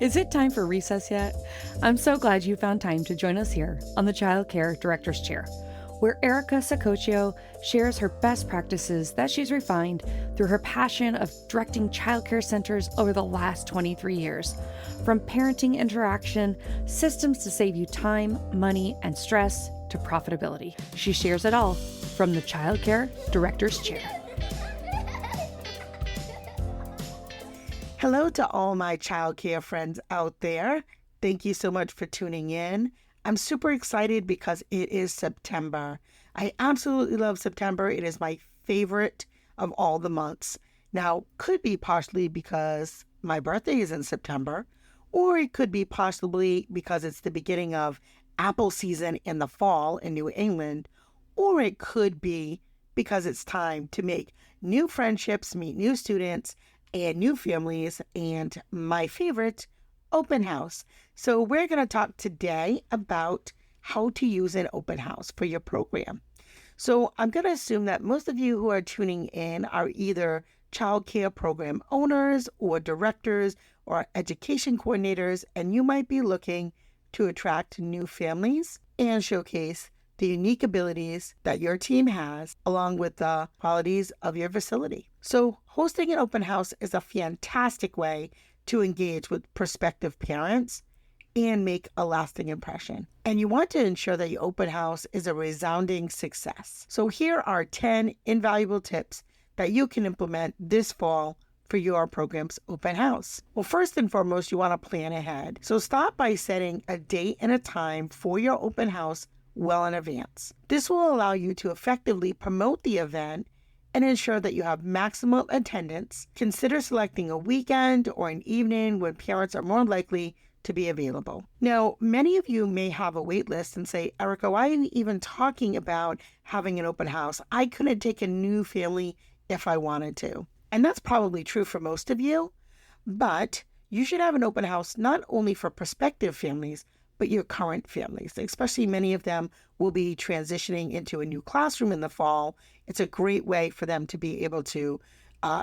Is it time for recess yet? I'm so glad you found time to join us here on the Childcare Director's Chair, where Erica Sacoccio shares her best practices that she's refined through her passion of directing childcare centers over the last 23 years. From parenting interaction, systems to save you time, money, and stress, to profitability. She shares it all from the Childcare Director's Chair. Hello to all my childcare friends out there. Thank you so much for tuning in. I'm super excited because it is September. I absolutely love September. It is my favorite of all the months. Now, could be partially because my birthday is in September, or it could be possibly because it's the beginning of apple season in the fall in New England, or it could be because it's time to make new friendships, meet new students, and new families, and my favorite, open house. So we're going to talk today about how to use an open house for your program. So I'm going to assume that most of you who are tuning in are either childcare program owners or directors or education coordinators, and you might be looking to attract new families and showcase the unique abilities that your team has, along with the qualities of your facility. So hosting an open house is a fantastic way to engage with prospective parents and make a lasting impression. And you want to ensure that your open house is a resounding success. So here are 10 invaluable tips that you can implement this fall for your program's open house. Well, first and foremost, you want to plan ahead. So start by setting a date and a time for your open house well in advance. This will allow you to effectively promote the event and ensure that you have maximum attendance. Consider selecting a weekend or an evening when parents are more likely to be available. Now, many of you may have a wait list and say, Erica, why are you even talking about having an open house? I couldn't take a new family if I wanted to. And that's probably true for most of you, but you should have an open house not only for prospective families, but your current families, especially many of them will be transitioning into a new classroom in the fall. It's a great way for them to be able to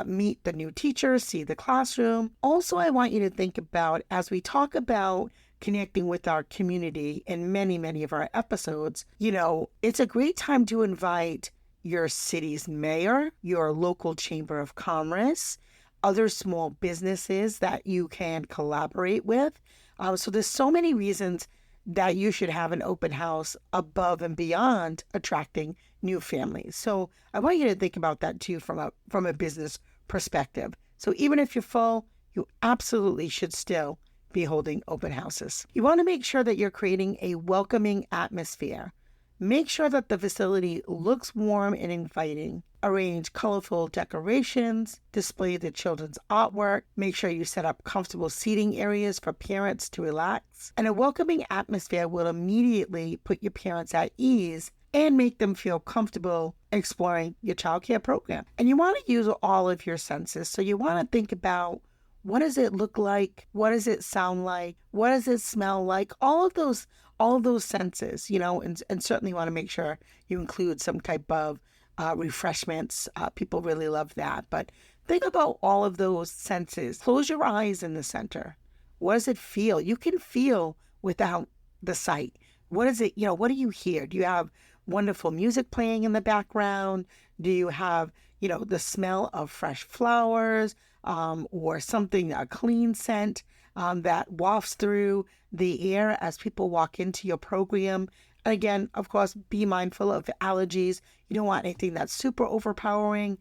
meet the new teachers, see the classroom. Also, I want you to think about, as we talk about connecting with our community in many, many of our episodes, it's a great time to invite your city's mayor, your local chamber of commerce, other small businesses that you can collaborate with. So there's so many reasons that you should have an open house above and beyond attracting new families. So I want you to think about that too from a business perspective. So even if you're full, you absolutely should still be holding open houses. You want to make sure that you're creating a welcoming atmosphere. Make sure that the facility looks warm and inviting. Arrange colorful decorations, display the children's artwork, make sure you set up comfortable seating areas for parents to relax. And a welcoming atmosphere will immediately put your parents at ease and make them feel comfortable exploring your childcare program. And you want to use all of your senses. So you want to think about, what does it look like? What does it sound like? What does it smell like? All of those senses, and certainly want to make sure you include some type of refreshments. People really love that. But think about all of those senses. Close your eyes in the center. What does it feel? You can feel without the sight. What is it? What do you hear? Do you have wonderful music playing in the background? Do you have, the smell of fresh flowers or something, a clean scent that wafts through the air as people walk into your program? And again, of course, be mindful of allergies. You don't want anything that's super overpowering.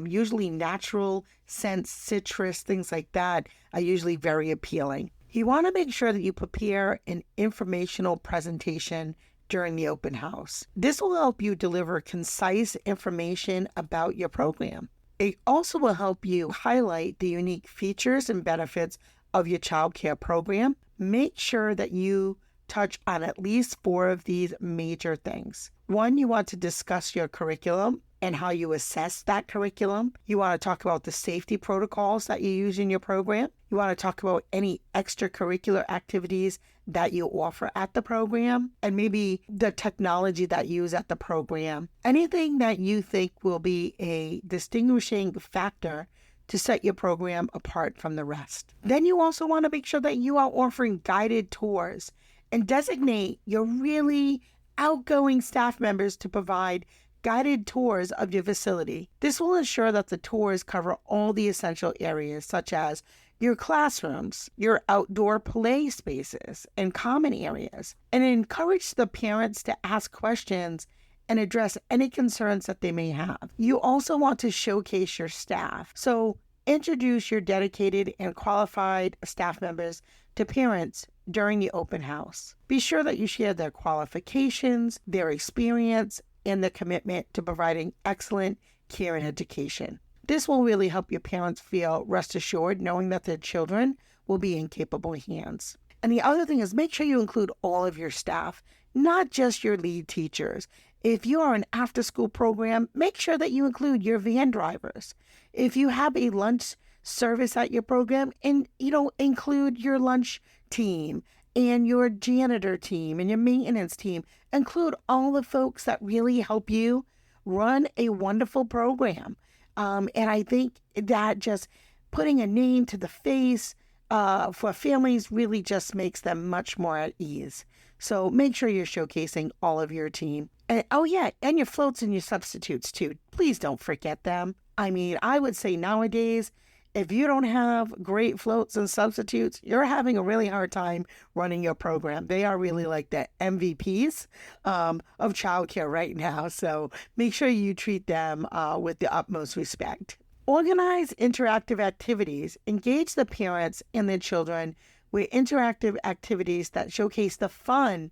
Usually natural scents, citrus, things like that are usually very appealing. You want to make sure that you prepare an informational presentation during the open house. This will help you deliver concise information about your program. It also will help you highlight the unique features and benefits of your childcare program. Make sure that you touch on at least 4 of these major things. 1, you want to discuss your curriculum and how you assess that curriculum. You want to talk about the safety protocols that you use in your program. You want to talk about any extracurricular activities that you offer at the program, and maybe the technology that you use at the program. Anything that you think will be a distinguishing factor to set your program apart from the rest. Then you also want to make sure that you are offering guided tours and designate your really outgoing staff members to provide guided tours of your facility. This will ensure that the tours cover all the essential areas such as your classrooms, your outdoor play spaces, and common areas, and encourage the parents to ask questions and address any concerns that they may have. You also want to showcase your staff. So introduce your dedicated and qualified staff members to parents during the open house. Be sure that you share their qualifications, their experience, and their commitment to providing excellent care and education. This will really help your parents feel rest assured knowing that their children will be in capable hands. And the other thing is make sure you include all of your staff, not just your lead teachers. If you are an after-school program, make sure that you include your van drivers. If you have a lunch service at your program, and include your lunch team and your janitor team and your maintenance team. Include all the folks that really help you run a wonderful program. And I think that just putting a name to the face for families really just makes them much more at ease. So make sure you're showcasing all of your team. And and your floats and your substitutes too. Please don't forget them. I mean, I would say nowadays, if you don't have great floats and substitutes, you're having a really hard time running your program. They are really like the MVPs of childcare right now. So make sure you treat them with the utmost respect. Organize interactive activities. Engage the parents and their children with interactive activities that showcase the fun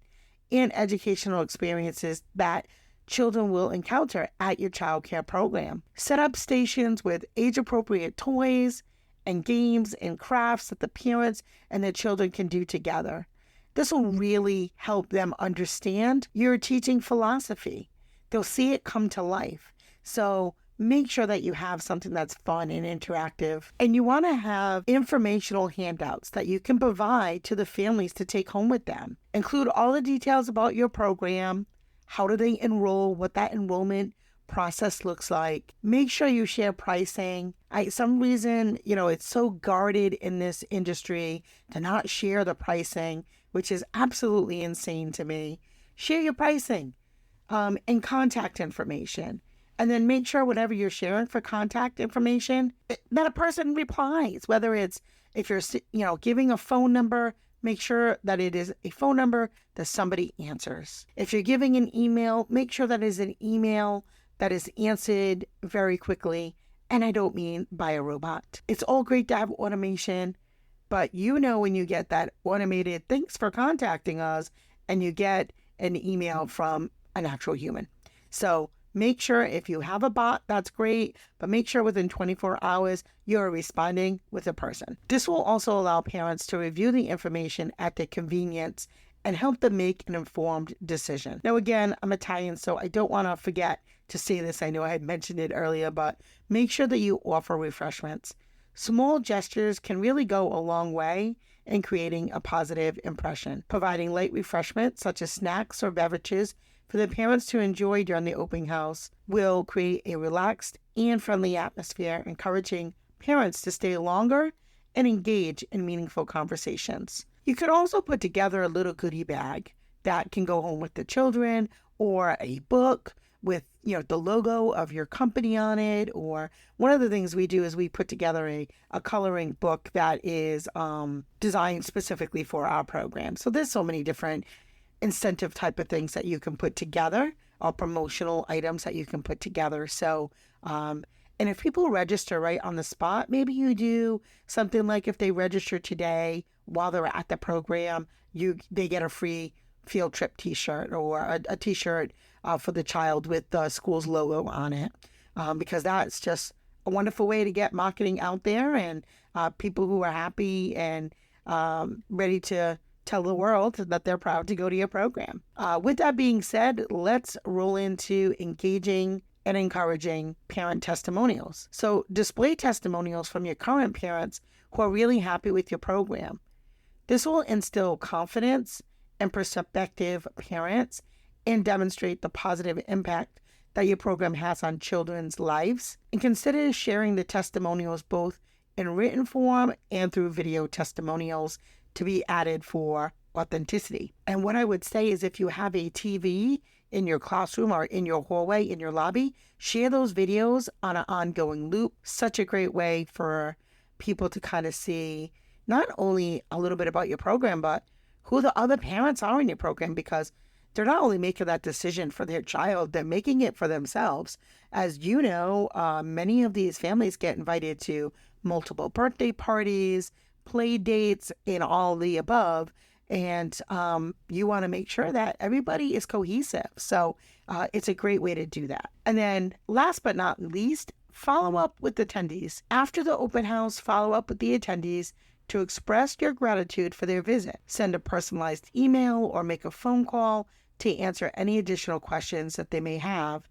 and educational experiences that children will encounter at your childcare program. Set up stations with age-appropriate toys and games and crafts that the parents and their children can do together. This will really help them understand your teaching philosophy. They'll see it come to life. So make sure that you have something that's fun and interactive. And you want to have informational handouts that you can provide to the families to take home with them. Include all the details about your program. How do they enroll? What that enrollment process looks like. Make sure you share pricing. Some reason, it's so guarded in this industry to not share the pricing, which is absolutely insane to me. Share your pricing and contact information. And then make sure whatever you're sharing for contact information, that a person replies, whether it's if you're, giving a phone number, make sure that it is a phone number that somebody answers. If you're giving an email, make sure that is an email that is answered very quickly. And I don't mean by a robot. It's all great to have automation, but when you get that automated thanks for contacting us and you get an email from an actual human. So make sure if you have a bot, that's great, but make sure within 24 hours you're responding with a person. This will also allow parents to review the information at their convenience and help them make an informed decision. Now, again, I'm Italian, so I don't want to forget to say this. I know I had mentioned it earlier, but make sure that you offer refreshments. Small gestures can really go a long way in creating a positive impression. Providing light refreshments such as snacks or beverages for the parents to enjoy during the open house will create a relaxed and friendly atmosphere, encouraging parents to stay longer and engage in meaningful conversations. You could also put together a little goodie bag that can go home with the children, or a book with the logo of your company on it. Or one of the things we do is we put together a coloring book that is designed specifically for our program. So there's so many different incentive type of things that you can put together, or promotional items that you can put together. So, and if people register right on the spot, maybe you do something like if they register today while they're at the program, they get a free field trip t-shirt, or a t-shirt for the child with the school's logo on it, because that's just a wonderful way to get marketing out there, and people who are happy and ready to tell the world that they're proud to go to your program. With that being said, let's roll into engaging and encouraging parent testimonials. So display testimonials from your current parents who are really happy with your program. This will instill confidence in prospective parents and demonstrate the positive impact that your program has on children's lives, and consider sharing the testimonials both in written form and through video testimonials to be added for authenticity. And what I would say is if you have a TV in your classroom or in your hallway, in your lobby, share those videos on an ongoing loop. Such a great way for people to kind of see not only a little bit about your program, but who the other parents are in your program, because they're not only making that decision for their child, they're making it for themselves. As you know, many of these families get invited to multiple birthday parties, play dates, and all the above. And you want to make sure that everybody is cohesive. So it's a great way to do that. And then last but not least, follow up with attendees. After the open house, follow up with the attendees to express your gratitude for their visit. Send a personalized email or make a phone call to answer any additional questions that they may have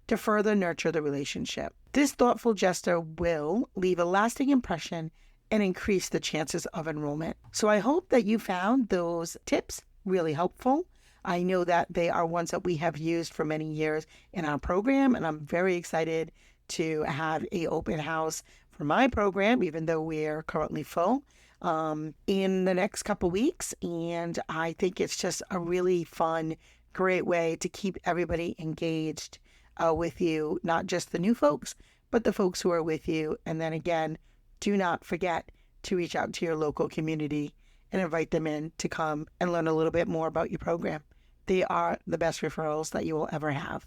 to further nurture the relationship. This thoughtful gesture will leave a lasting impression and increase the chances of enrollment. So I hope that you found those tips really helpful. I know that they are ones that we have used for many years in our program, and I'm very excited to have an open house for my program, even though we're currently full, in the next couple weeks. And I think it's just a really fun, great way to keep everybody engaged with you, not just the new folks, but the folks who are with you. And then again, do not forget to reach out to your local community and invite them in to come and learn a little bit more about your program. They are the best referrals that you will ever have.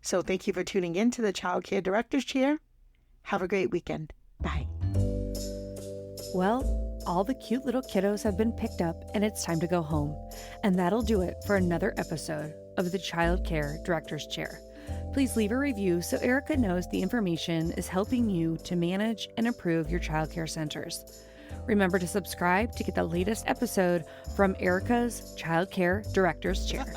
So thank you for tuning in to the Childcare Director's Chair. Have a great weekend. Bye. Well, all the cute little kiddos have been picked up and it's time to go home. And that'll do it for another episode of the Childcare Director's Chair. Please leave a review so Erica knows the information is helping you to manage and improve your childcare centers. Remember to subscribe to get the latest episode from Erica's Childcare Director's Chair.